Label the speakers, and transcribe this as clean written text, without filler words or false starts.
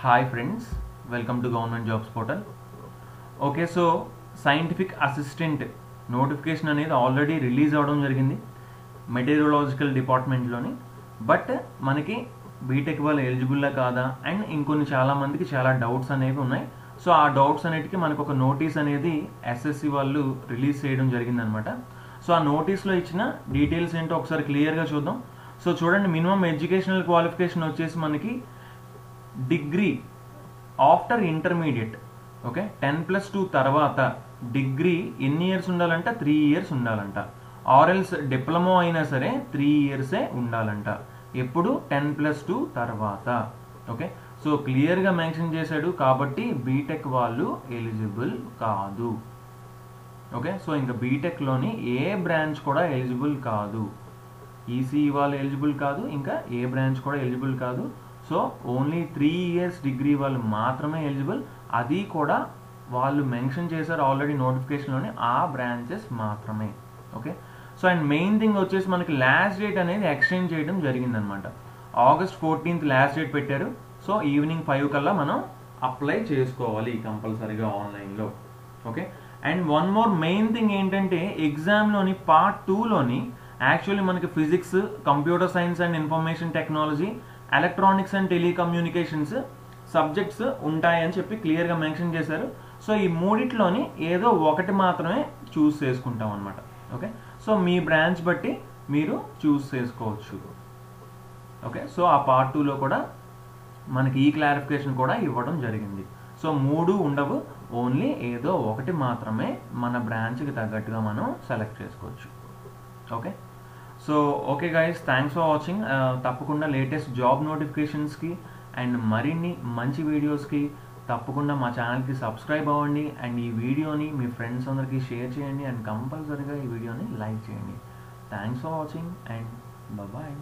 Speaker 1: Hi friends, welcome to Government Jobs Portal. Okay, so scientific assistant notification అనేది already release అవ్వడం జరిగింది meteorological డిపార్ట్మెంట్లోని. But మనకి BTech వాళ్ళు ఎలిజిబుల్లా కాదా అండ్ ఇంకొన్ని చాలామందికి చాలా డౌట్స్ అనేవి ఉన్నాయి. సో ఆ డౌట్స్ అన్నిటికీ మనకు ఒక నోటీస్ అనేది ఎస్ఎస్సి వాళ్ళు రిలీజ్ చేయడం జరిగిందనమాట. సో ఆ నోటీస్లో ఇచ్చిన డీటెయిల్స్ ఏంటో ఒకసారి క్లియర్గా చూద్దాం. సో చూడండి, మినిమం ఎడ్యుకేషనల్ క్వాలిఫికేషన్ వచ్చేసి మనకి డిగ్రీ ఆఫ్టర్ ఇంటర్మీడియట్. ఓకే, 10+2 తర్వాత డిగ్రీ ఎన్ని ఇయర్స్ ఉండాలంట? 3 years ఉండాలంట. ఆర్ఎల్స్ డిప్లొమా అయినా సరే 3 years ఉండాలంట. ఎప్పుడు? 10+2 తర్వాత. ఓకే, సో క్లియర్గా మెన్షన్ చేశాడు కాబట్టి బీటెక్ వాళ్ళు ఎలిజిబుల్ కాదు. ఓకే, సో ఇంకా బీటెక్లోని ఏ బ్రాంచ్ కూడా ఎలిజిబుల్ కాదు. ఈసీఈ వాళ్ళు ఎలిజిబుల్ కాదు, ఇంకా ఏ బ్రాంచ్ కూడా ఎలిజిబుల్ కాదు. సో ఓన్లీ 3 years డిగ్రీ వాళ్ళు మాత్రమే ఎలిజిబుల్. అది కూడా వాళ్ళు మెన్షన్ చేశారు ఆల్రెడీ నోటిఫికేషన్లోని, ఆ బ్రాంచెస్ మాత్రమే. Okay, so and main thing వచ్చేసి మనకి లాస్ట్ డేట్ అనేది ఎక్స్టెండ్ చేయడం జరిగిందనమాట. August 14th లాస్ట్ డేట్ పెట్టారు. సో ఈవినింగ్ 5 కల్లా మనం అప్లై చేసుకోవాలి కంపల్సరీగా ఆన్లైన్లో. Okay, and one more main thing ఏంటంటే ఎగ్జామ్లోని పార్ట్ 2లోని యాక్చువల్లీ మనకి physics, computer science and information technology, electronics and telecommunications subjects ఉంటాయని చెప్పి క్లియర్గా మెన్షన్ చేశారు. సో ఈ మూడిట్లోని ఏదో ఒకటి మాత్రమే చూస్ చేసుకుంటాం అనమాట. ఓకే, సో మీ బ్రాంచ్ బట్టి మీరు చూస్ చేసుకోవచ్చు. ఓకే, సో ఆ పార్ట్ 2లో కూడా మనకి ఈ క్లారిఫికేషన్ కూడా ఇవ్వడం జరిగింది. సో 3 ఉండవు, ఓన్లీ ఏదో ఒకటి మాత్రమే మన బ్రాంచ్కి తగ్గట్టుగా మనం సెలెక్ట్ చేసుకోవచ్చు. Okay, so okay guys, thanks for watching. తప్పకుండా లేటెస్ట్ జాబ్ నోటిఫికేషన్స్కి అండ్ మరిన్ని మంచి వీడియోస్కి తప్పకుండా మా ఛానల్కి సబ్స్క్రైబ్ అవ్వండి. అండ్ ఈ వీడియోని మీ ఫ్రెండ్స్ అందరికీ షేర్ చేయండి అండ్ కంపల్సరీగా ఈ వీడియోని లైక్ చేయండి. Thanks for watching and bye.